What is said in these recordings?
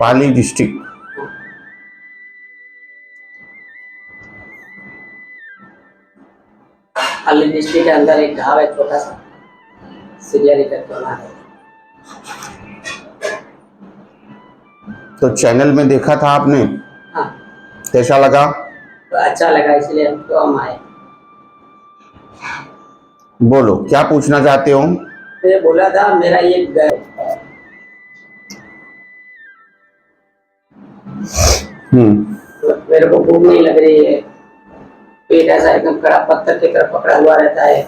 पाली district. पाली district के अंदर एक गाँव है छोटा सा, सिरियारी करके वहाँ है। तो चैनल में देखा था आपने? हाँ, कैसा लगा? तो अच्छा लगा इसलिए तो हम आए। बोलो क्या पूछना चाहते हो? मैंने बोला था मेरा ये घर तो मेरे को भूख नहीं लग रही है, पेट ऐसा एकदम कड़ा पत्थर की तरफ पकड़ा हुआ रहता है,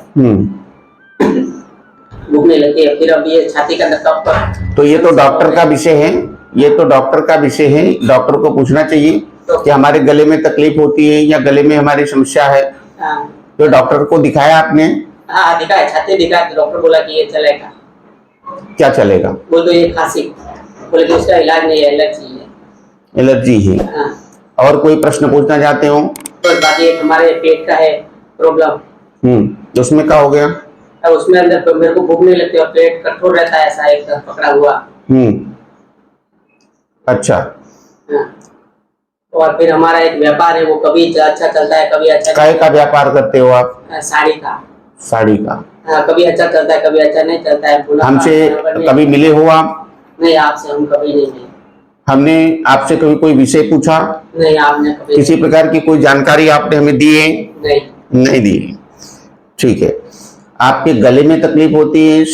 भूख नहीं लगती है। फिर अब ये छाती का धक्का। तो ये तो डॉक्टर का विषय है, ये तो डॉक्टर का विषय है। डॉक्टर को पूछना चाहिए कि हमारे गले में तकलीफ होती है या गले में हमारी समस्या है। तो डॉक्टर को दिखाया आपने? हाँ दिखाया, छाती दिखाया, डॉक्टर बोला कि ये चलेगा। क्या चलेगा? बोल तो ये खांसी, बोले कि उसका इलाज नहीं है, एलर्जी है। एलर्जी है। हाँ। और कोई प्रश्न पूछना चाहते हो? तो बाकी एक हमारे पेट का है प्रॉब्लम। उसमें क्या हो गया? उसमें अंदर तो मेरे को भूख नहीं लगती और पेट कठोर रहता है ऐसा एक पकड़ा हुआ। अच्छा। हाँ। और फिर हमारा एक व्यापार है, वो कभी अच्छा चलता है कभी अच्छा। काय का व्यापार करते हो आप? साड़ी का। साड़ी का। हाँ, कभी अच्छा चलता है कभी अच्छा नहीं चलता है। हमसे कभी मिले हो आप? नहीं, आपसे हम कभी नहीं मिले। हमने आपसे कभी कोई विषय पूछा? नहीं, आपने कभी किसी प्रकार की कोई जानकारी आपने हमें दी है? नहीं दी। ठीक है। आपके गले में तकलीफ होती है,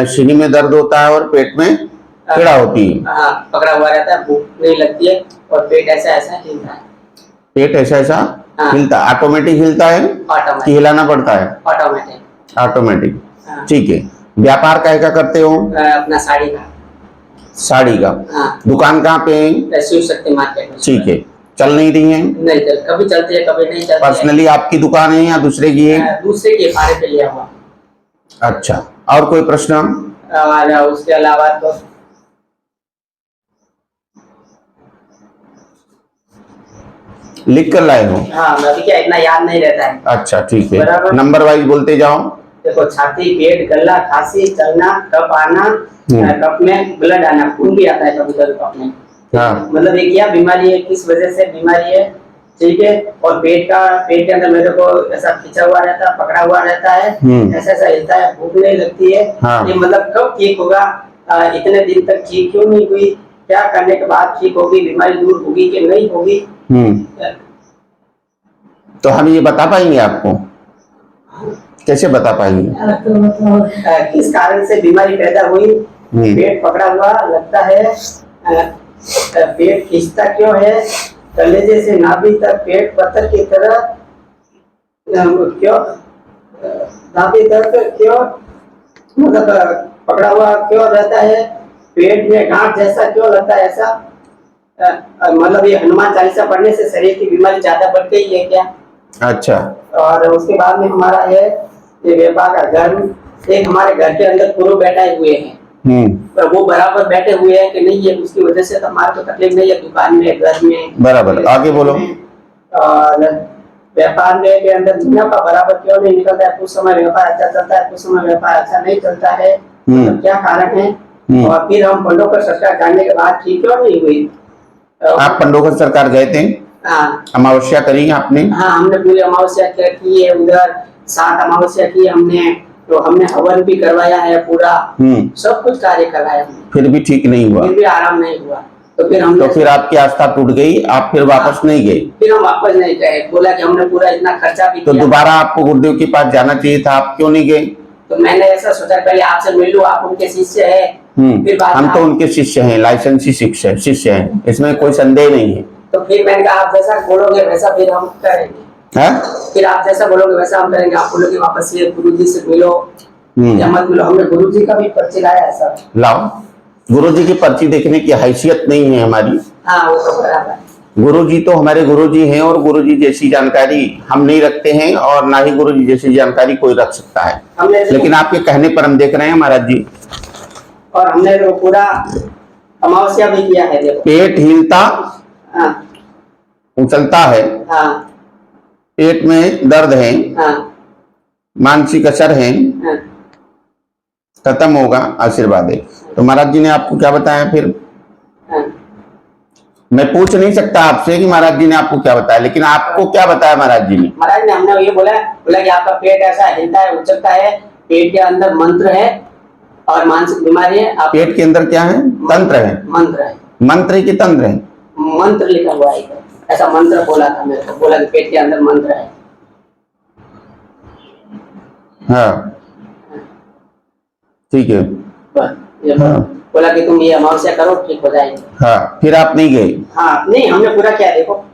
सीने में दर्द होता है और पेट में पीड़ा होती है। हाँ, पकड़ा हुआ रहता है, भूख नहीं लगती है और पेट ऐसा ऐसा हिलता है। पेट ऐसा ऐसा हिलता है? ऑटोमेटिक हिलता है कि हिलाना पड़ता है? ऑटोमेटिक। ऑटोमेटिक। ठीक है। व्यापार क्या करते हो? अपना साड़ी का। साड़ी का। दुकान कहाँ पे है? शिव शक्ति मार्केट में। ठीक है। चल नहीं रही है? नहीं चल, कभी चलती है कभी नहीं चलती। पर्सनली आपकी दुकान है या दूसरे की है? दूसरे के भाड़े पे लिया हुआ। अच्छा। और कोई प्रश्न? और उसके अलावा तो लिख कर लाए हो? हाँ, अभी क्या इतना याद नहीं रहता है। अच्छा ठीक है, नंबर वाइज बोलते जाओ। देखो, छाती, पेट, गला, खांसी, चलना, कफ आना, कफ में ब्लड आना, खून भी आता है कभी कभी कफ में। हाँ। मतलब ये क्या बीमारी है, किस वजह से बीमारी है, ठीक है। और पेट के अंदर मेरे को ऐसा खिंचा हुआ रहता है, पकड़ा हुआ रहता है, ऐसा ऐसा हिलता है, भूख नहीं लगती है। हाँ। ये मतलब कब ठीक होगा? इतने दिन तक ठीक क्यों नहीं हुई? क्या करने के बाद ठीक होगी? बीमारी दूर होगी कि नहीं होगी? तो हम ये बता पाएंगे आपको? कैसे बता पाएंगे? किस कारण से बीमारी पैदा हुई, पेट पकड़ा हुआ लगता है, पेट खींचता क्यों है, कलेजे से नाभि तक पेट पत्थर की तरह क्यों, नाभि तक क्यों मतलब पकड़ा हुआ क्यों रहता है, पेट में गांठ जैसा क्यों लगता है ऐसा, मतलब ये हनुमान चालीसा पढ़ने से शरीर की बीमारी ज्यादा बढ़ गई है क्या? अच्छा। और उसके बाद में हमारा है ये व्यापार का घर, एक हमारे घर के अंदर पुरुष बैठे हुए हैं, पर वो बराबर बैठे हुए हैं कि नहीं है, उसकी वजह से तो हमारे को तकलीफ नहीं है, दुकान में, घर में। बराबर, आगे बोलो। और व्यापार में के अंदर मुनाफा बराबर क्यों नहीं निकलता है? कुछ समय व्यापार अच्छा चलता है, कुछ समय व्यापार अच्छा नहीं चलता है, तो क्या कारण है? और फिर हम पंडोकर सरकार जानने के बाद ठीक क्यों नहीं हुई? आप पंडोकर सरकार गए थे? हाँ। अमावस्या करी आपने? हाँ, हमने पूरी अमावस्या की है, उधर 7 अमावस्या की हमने, तो हमने हवन भी करवाया है पूरा, सब कुछ कार्य करवाया हमने, फिर भी ठीक नहीं हुआ, फिर भी आराम नहीं हुआ। तो फिर आपकी आस्था टूट गई, आप फिर वापस नहीं गए? फिर हम वापस नहीं गए, बोला कि हमने पूरा इतना खर्चा भी तो दोबारा आपको गुरुदेव के पास जाना चाहिए था, आप क्यों नहीं गए? तो मैंने ऐसा सोचा पहले आपसे मिल लूं, आप उनके शिष्य है। हम तो उनके शिष्य हैं, लाइसेंसी शिष्य हैं, इसमें कोई संदेह नहीं है। तो फिर मैंने कहा आप जैसा बोलोगे वैसा फिर हम करेंगे। फिर आप जैसा बोलोगे वैसा हम करेंगे। आप बोलोगे वापस ये गुरुजी से मिलो या मत मिलो, हमने गुरुजी का भी पर्ची लाया है सर। लाओ। गुरुजी की पर्ची देखने की हैसियत नहीं है हमारी। हाँ, वो तो बराबर है। गुरुजी तो हमारे गुरुजी हैं और गुरुजी जैसी जानकारी हम नहीं रखते हैं और ना ही गुरुजी जैसी जानकारी कोई रख सकता है। लेकिन आपके कहने पर हम देख रहे हैं महाराज जी। और हमने तो पूरा अमावस्या भी किया है। देखो, पेट हिलता, उछलता है, पेट में दर्द है, मानसिक असर है, खत्म होगा, आशीर्वाद है। तो महाराज जी ने आपको क्या बताया फिर? मैं पूछ नहीं सकता आपसे कि महाराज जी ने आपको क्या बताया, लेकिन आपको क्या बताया महाराज जी ने? महाराज ने हमने ये बोला कि आपका पेट ऐसा हिलता है उछलता है, पेट के अंदर मंत्र है और मानसिक बीमारी है। आप पेट के अंदर क्या है? तंत्र है। मंत्र है। मंत्र है कि तंत्र है? मंत्र लिखा हुआ है, ऐसा मंत्र बोला था मेरे को, बोला कि पेट के अंदर मंत्र है। हाँ ठीक है। ये बोला कि तुम ये अमावस्या करो ठीक हो जाएगी। हाँ, फिर आप नहीं गए? हाँ नहीं, हमने पूरा किया, देखो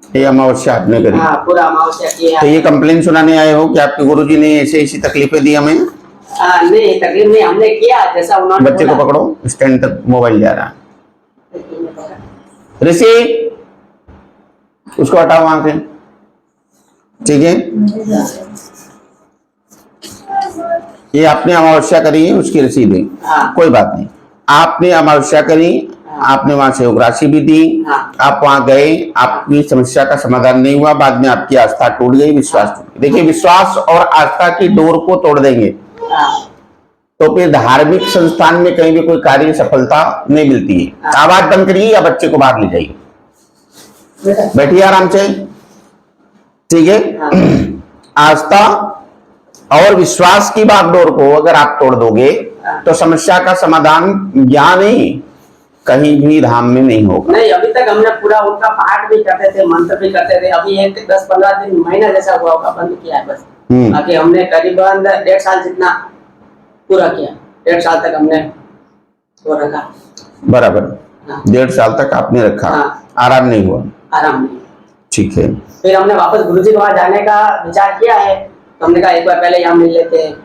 ये अमावस्या आपने करी? हाँ पूरा अमावस्या किया। तो ये कंप्लेन सुनाने आए हो कि आपके गुरुजी ने ऐसे ऐसी तकलीफें दी हमें? नहीं तकलीफ नहीं, हमने किया जैसा उन्होंने बच्चे को पकड़ो, स्टैंड तक मोबाइल जा रहा है। ऋषि उसको हटाओ वहां से, ठीक है? ये आपने अमावस्या करी है, उसकी रसीद है। हाँ। कोई बात नहीं, आपने अमावस्या करी, आपने वहां से राशि भी दी। हाँ। आप वहां गए, आपकी समस्या का समाधान नहीं हुआ, बाद में आपकी आस्था टूट गई, विश्वास टूट गया। देखिए, विश्वास और आस्था की डोर को तोड़ देंगे तो फिर धार्मिक संस्थान में कहीं भी कोई कार्य सफलता नहीं मिलती है। आवाज बंद करिए या बच्चे को बाहर ले जाइए, बैठिए आराम से, ठीक है? आस्था और विश्वास की बागडोर को अगर आप तोड़ दोगे तो समस्या का समाधान यहाँ नहीं, कहीं भी धाम में नहीं होगा। नहीं, अभी तक हमने पूरा उनका पाठ भी करते थे, मंत्र भी करते थे। अभी एक 10-15 दिन महीना जैसा हुआ होगा, बंद किया है बस। बाकी हमने करीबन 1.5 साल जितना पूरा किया, 1.5 साल तक हमने वो रखा। बराबर। हाँ। 1.5 साल तक आपने रखा। हाँ। आराम नहीं हुआ? आराम नहीं। ठीक है। फिर हमने वापस गुरुजी के वहां जाने का विचार किया है, तो हमने कहा एक बार पहले यहाँ मिल लेते हैं।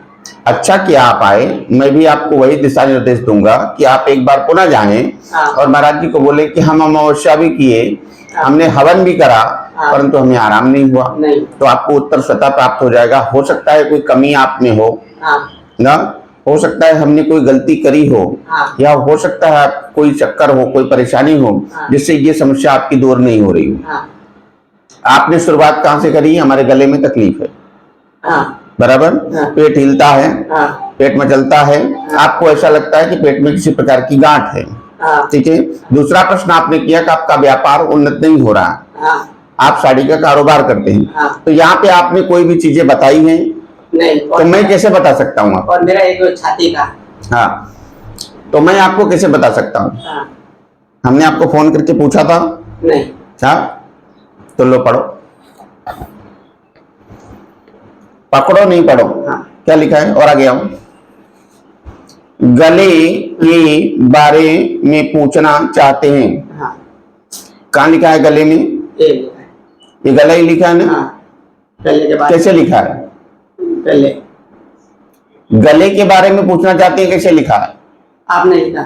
अच्छा किया आप आए, मैं भी आपको वही दिशा निर्देश दूंगा कि आप एक बार पुनः जाएं। हाँ। और महाराज जी को बोले कि हम अमावस्या भी किए, हाँ। हमने हवन भी करा, हाँ। परंतु हमें आराम नहीं हुआ। नहीं। तो आपको उत्तर स्वतः प्राप्त हो जाएगा। हो सकता है कोई कमी आप में हो, हाँ। ना हो सकता है हमने कोई गलती करी हो, हाँ। या हो सकता है कोई चक्कर हो, कोई परेशानी हो, हाँ। जिससे ये समस्या आपकी दूर नहीं हो रही हो। हाँ। आपने शुरुआत कहाँ से करी? हमारे गले में तकलीफ है, हाँ। बराबर? हाँ। पेट हिलता है, हाँ। पेट मचलता है, आपको ऐसा लगता है कि पेट में किसी प्रकार की गांठ है, हाँ। ठीक है? दूसरा प्रश्न आपने किया कि आपका व्यापार उन्नत नहीं हो रहा, हाँ। आप साड़ी का कारोबार करते हैं। हाँ। तो यहाँ पे आपने कोई भी चीजें बताई हैं? नहीं। तो मैं कैसे बता सकता हूँ आपको? और मेरा एक छाती का। हाँ, तो मैं आपको कैसे बता सकता हूँ? हाँ। हमने आपको फोन करके पूछा था? नहीं। हाँ, तो लो पढ़ो, पकड़ो नहीं पढ़ो। हाँ। क्या लिखा है? और आगे आओ। गले के बारे में पूछना चाहते हैं। हाँ। कहाँ लिखा है गले में? ये लिखा है। ये गला ही लिखा है ना? हाँ। गले के बारे कैसे लिखा है? गले। गले के बारे में पूछना चाहते हैं, कैसे लिखा है? आपने लिखा।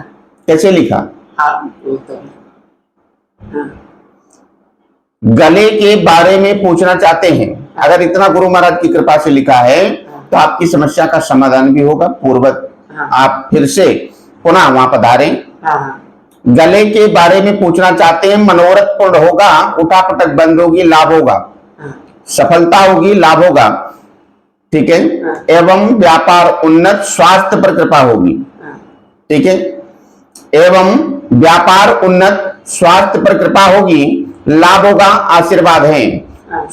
कैसे लिखा? आप तो। हाँ। गले के बारे में पूछना चाहते हैं। अगर इतना गुरु महाराज की कृपा से लिखा है तो आपकी समस्या का समाधान भी होगा। पूर्वत हाँ। आप फिर से पुनः वहां पधारें। हाँ। हाँ। गले के बारे में पूछना चाहते हैं, मनोरथ पूर्ण होगा, उठापटक बंद होगी, लाभ होगा, हाँ। सफलता होगी, लाभ होगा, ठीक है? हाँ। एवं व्यापार उन्नत, स्वास्थ्य पर कृपा होगी, हाँ। ठीक है? एवं व्यापार उन्नत, स्वास्थ्य पर कृपा होगी, लाभ होगा, आशीर्वाद है, हाँ।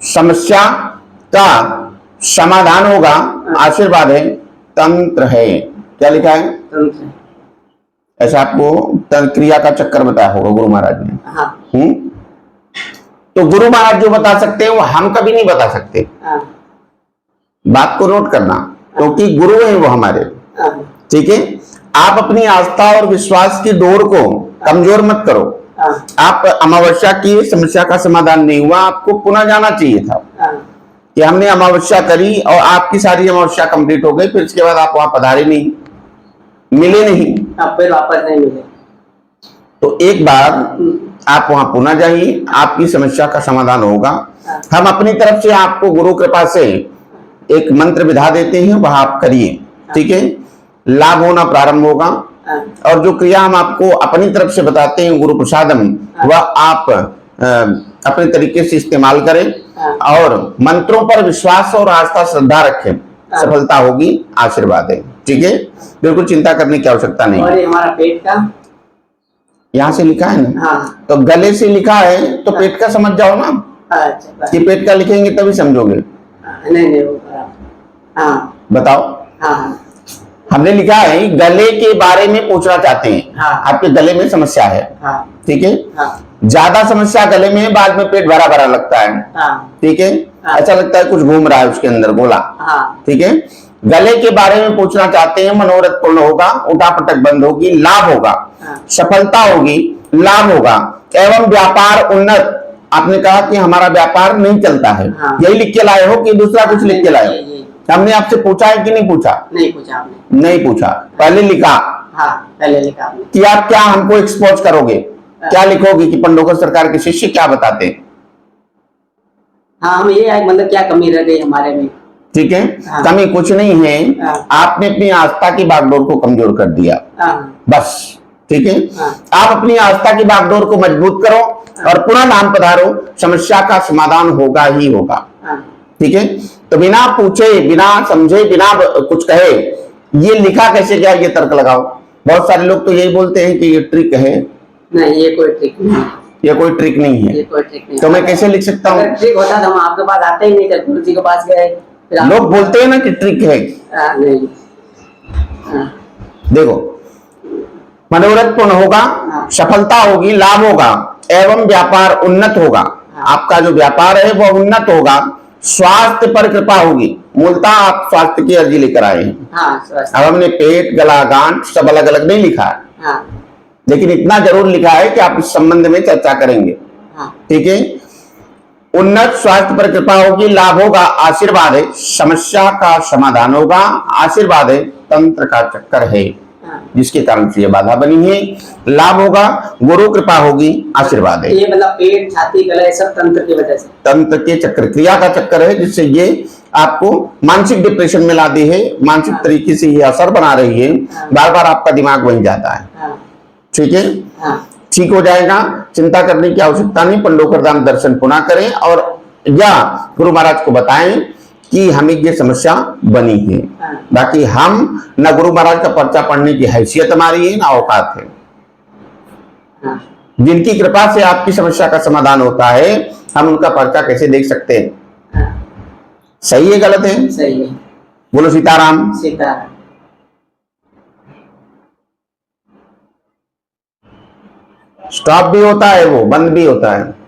समस्या का समाधान होगा, आशीर्वाद है, तंत्र है। क्या लिखा है? तंत्र। ऐसा आपको क्रिया का चक्कर बताया होगा गुरु महाराज ने। हाँ। तो गुरु महाराज जो बता सकते हैं वो हम कभी नहीं बता सकते। हाँ। बात को नोट करना, क्योंकि गुरु हैं वो हमारे, हाँ। ठीक है? आप अपनी आस्था और विश्वास की डोर को कमजोर मत करो। हाँ। आप अमावस्या की समस्या का समाधान नहीं हुआ, आपको पुनः जाना चाहिए था। हाँ। कि हमने अमावस्या करी और आपकी सारी अमावस्या कंप्लीट हो गई, फिर इसके बाद आप वहां पधारे नहीं, मिले नहीं, अब फिर वापस नहीं मिले। तो एक बार आप वहां पुनः जाइए, आपकी समस्या का समाधान होगा। हम अपनी तरफ से आपको गुरु कृपा से एक मंत्र विधा देते हैं, वह आप करिए, ठीक है? लाभ होना प्रारंभ होगा। हाँ। और जो क्रिया हम आपको अपनी तरफ से बताते हैं गुरु प्रसादम, वह आप अपने तरीके से इस्तेमाल करें और मंत्रों पर विश्वास और आस्था श्रद्धा रखें, सफलता होगी, आशीर्वाद है, ठीक है? बिल्कुल चिंता करने की आवश्यकता नहीं। और ये हमारा पेट का, यहाँ से लिखा है ना, हाँ तो गले से लिखा है तो पेट का समझ जाओ ना, अच्छा बस। कि पेट का लिखेंगे तभी समझोगे। नहीं नहीं वो हाँ बताओ। हाँ हमने लिखा है गले के बारे में पूछना चाहते हैं, हाँ। आपके गले में समस्या है, हाँ ठीक है, हाँ ज्यादा समस्या गले में है, बाद में पेट भरा भरा लगता है, हाँ ठीक है, हाँ। ऐसा लगता है कुछ घूम रहा है उसके अंदर गोला, हाँ ठीक है। गले के बारे में पूछना चाहते हैं, मनोरथ पूर्ण होगा, उठापटक बंद होगी, लाभ होगा, हाँ। सफलता होगी, लाभ होगा, एवं व्यापार उन्नत। आपने कहा कि हमारा व्यापार नहीं चलता है, हाँ। यही लिख के लाए हो कि दूसरा कुछ लिख के लाए ये- हो? ये- हमने आपसे पूछा है कि नहीं पूछा? नहीं पूछा आपने। नहीं पूछा, पहले लिखा हाँ पहले लिखा आपने। कि आप क्या हमको एक्सपोज करोगे, क्या लिखोगे कि पंडोकर सरकार के शिष्य क्या बताते हैं, हाँ हम ये है मतलब क्या कमी रह गई हमारे में। ठीक है। हाँ। कमी कुछ नहीं है, हाँ। आपने अपनी आस्था की बागडोर को कमजोर कर दिया, हाँ बस, ठीक है। हाँ। आप अपनी आस्था की बागडोर को मजबूत करो और पुनः नाम पधारो, समस्या का समाधान होगा ही होगा, हाँ ठीक है। तो बिना पूछे, बिना समझे, बिना कुछ कहे ये लिखा कैसे गया, ये तर्क लगाओ। बहुत सारे लोग तो यही बोलते हैं कि ये ट्रिक है, नहीं ये कोई ट्रिक नहीं है। ये कोई ट्रिक नहीं ये है, कोई ट्रिक नहीं तो मैं कैसे लिख सकता अगर हूँ? ट्रिक होता तो हम आपके पास आते ही नहीं थे, गुरु जी के पास गए फिर आप- लोग बोलते हैं ना कि ट्रिक है, नहीं हाँ देखो, मनोरथ पूर्ण होगा, हाँ। सफलता होगी, लाभ होगा, एवं व्यापार उन्नत होगा, आपका जो व्यापार है वो उन्नत होगा, स्वास्थ्य पर कृपा होगी। मूलतः आप स्वास्थ्य की अर्जी लेकर आए हैं, हाँ स्वस्थ। अब हमने पेट, गला, गांठ सब अलग अलग नहीं लिखा है, हाँ लेकिन इतना जरूर लिखा है कि आप इस संबंध में चर्चा करेंगे, हाँ ठीक है। उन्नत स्वास्थ्य पर कृपा होगी, लाभ होगा, आशीर्वाद है, समस्या का समाधान होगा, आशीर्वाद है, तंत्र का चक्कर है हाँ। जिसके कारण से ये बाधा बनी है, लाभ होगा, गुरु कृपा होगी, आशीर्वाद है। ये मतलब पेट, छाती, गला ये सब तंत्र की वजह से। तंत्र के चक्कर, क्रिया का चक्कर है, जिससे ये आपको मानसिक डिप्रेशन में ला दी है, मानसिक हाँ। तरीके से ये असर बना रही है, हाँ। बार बार आपका दिमाग बन जाता है, हाँ ठीक है। हाँ ठीक हो जाएगा, चिंता करने की आवश्यकता नहीं। पंडोकर धाम दर्शन पुनः करें और या गुरु महाराज को बताएं कि हमें ये समस्या बनी है। हाँ। बाकी हम न गुरु महाराज का पर्चा पढ़ने की हैसियत हमारी है, ना औकात है। हाँ जिनकी कृपा से आपकी समस्या का समाधान होता है, हम उनका पर्चा कैसे देख सकते हैं? हाँ सही है, गलत है? सही है। बोलो सीताराम। सीताराम। स्टॉप भी होता है, वो बंद भी होता है।